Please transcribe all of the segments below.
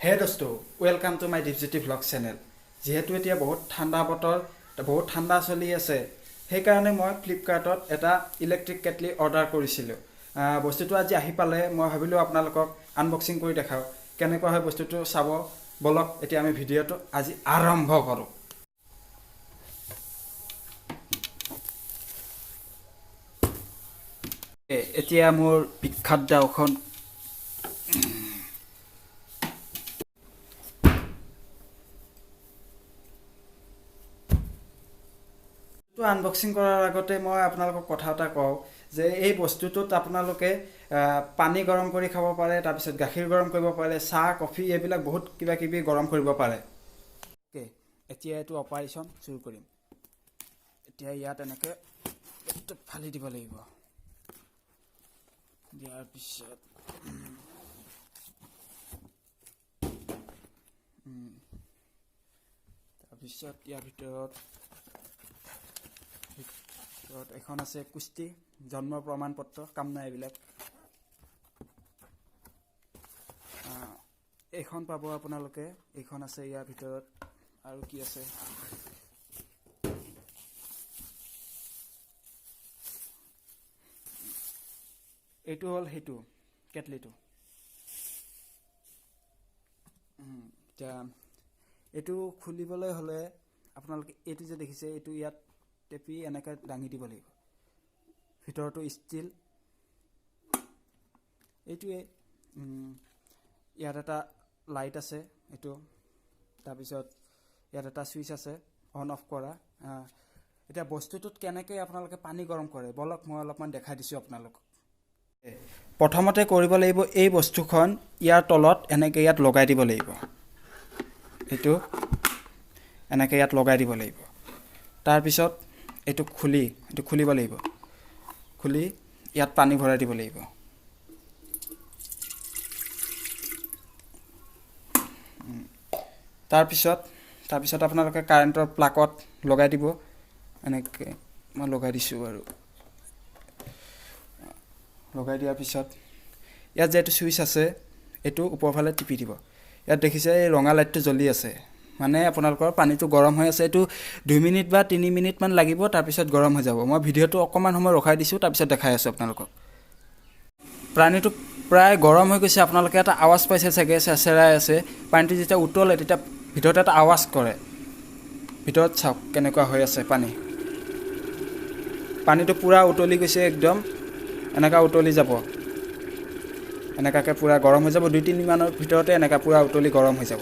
হে দোস্তো, welcome to my Dipjyoti vlog channel. যেহেতু এতিয়া বহুত ঠাণ্ডা বতৰ, বহুত ঠাণ্ডা চলি আছে, সেইকাৰণে মই ফ্লিপকাৰ্টত এটা ইলেক্ট্ৰিক কেটলি অৰ্ডাৰ কৰিছিলোঁ। বস্তুটো আজি আহি পালে, মই ভাবিলোঁ আপোনালোকক আনবক্সিং কৰি দেখাওঁ। কেনেকুৱা হয় বস্তুটো চাব। বলক এতিয়া আমি ভিডিঅ'টো আজি আৰম্ভ কৰোঁ। এতিয়া মোৰ বিখ্যাত দাওখন আনবক্সিং কৰাৰ আগতে মই আপোনালোকক কথা এটা কওঁ যে এই বস্তুটোত আপোনালোকে পানী গৰম কৰি খাব পাৰে, তাৰপিছত গাখীৰ গৰম কৰিব পাৰে, চাহ কফি এইবিলাক বহুত কিবা কিবি গৰম কৰিব পাৰে। অ'কে, এতিয়া এইটো অপাৰেশ্যন চুৰু কৰিম। এতিয়া ইয়াত এনেকৈ ফালি দিব লাগিব। দিয়াৰ পিছত তাৰপিছত ইয়াৰ ভিতৰত এখন আছে কুস্তি জন্ম প্ৰমাণ পত্ৰ, কাম নাই এইবিলাক। এইখন পাব আপোনালোকে, এইখন আছে ইয়াৰ ভিতৰত। আৰু কি আছে, এইটো হ'ল সেইটো কেটলিটো। এতিয়া এইটো খুলিবলৈ হ'লে আপোনালোকে এইটো যে দেখিছে, এইটো ইয়াত টেপি এনেকৈ দাঙি দিব লাগিব। ভিতৰতো ষ্টীল। এইটোৱে ইয়াত এটা লাইট আছে এইটো, তাৰপিছত ইয়াত এটা ছুইচ আছে অন অফ কৰা। এতিয়া বস্তুটোত কেনেকৈ আপোনালোকে পানী গৰম কৰে, বলক মই অলপমান দেখাই দিছোঁ আপোনালোকক। প্ৰথমতে কৰিব লাগিব, এই বস্তুখন ইয়াৰ তলত এনেকৈ ইয়াত লগাই দিব লাগিব। এইটো এনেকৈ ইয়াত লগাই দিব লাগিব। তাৰপিছত এইটো খুলিব লাগিব। খুলি ইয়াত পানী ভৰাই দিব লাগিব। তাৰপিছত আপোনালোকে কাৰেণ্টৰ প্লাগত লগাই দিব। এনেকৈ মই লগাই দিছোঁ আৰু লগাই দিয়াৰ পিছত ইয়াত যে এইটো ছুইচ আছে, এইটো ওপৰফালে টিপি দিব। ইয়াত দেখিছে এই ৰঙা লাইটটো জ্বলি আছে, মানে আপোনালোকৰ পানীটো গৰম হৈ আছে। এইটো 2 মিনিট বা 3 মিনিটমান লাগিব, তাৰপিছত গৰম হৈ যাব। মই ভিডিঅ'টো অকণমান সময় ৰখাই দিছোঁ, তাৰপিছত দেখাই আছোঁ আপোনালোকক। পানীটো প্ৰায় গৰম হৈ গৈছে। আপোনালোকে এটা আৱাজ পাইছে চাগে, চেৰচেৰাই আছে। পানীটো যেতিয়া উতলে তেতিয়া ভিতৰত এটা আৱাজ কৰে। ভিতৰত চাওক কেনেকুৱা হৈ আছে পানীটো পূৰা উতলি গৈছে একদম। এনেকুৱা উতলি যাব, এনেকুৱাকৈ পূৰা গৰম হৈ যাব। 2-3 মানৰ ভিতৰতে এনেকুৱা পূৰা উতলি গৰম হৈ যাব।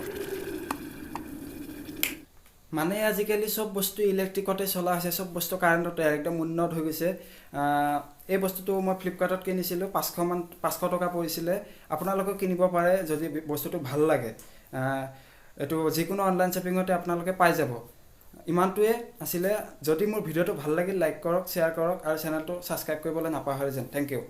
মানে আজিকালি চব বস্তু ইলেক্ট্ৰিকতে চলা হৈছে, চব বস্তু কাৰেণ্টতে একদম উন্নত হৈ গৈছে। এই বস্তুটো মই ফ্লিপকাৰ্টত কিনিছিলোঁ, 500 টকা পৰিছিলে। আপোনালোকেও কিনিব পাৰে যদি বস্তুটো ভাল লাগে। এইটো যিকোনো অনলাইন শ্বপিঙতে আপোনালোকে পাই যাব। ইমানটোৱে আছিলে। যদি মোৰ ভিডিঅ'টো ভাল লাগিল, লাইক কৰক, শ্বেয়াৰ কৰক আৰু চেনেলটো ছাবস্ক্ৰাইব কৰিবলৈ নাপাহৰে যেন। Thank U.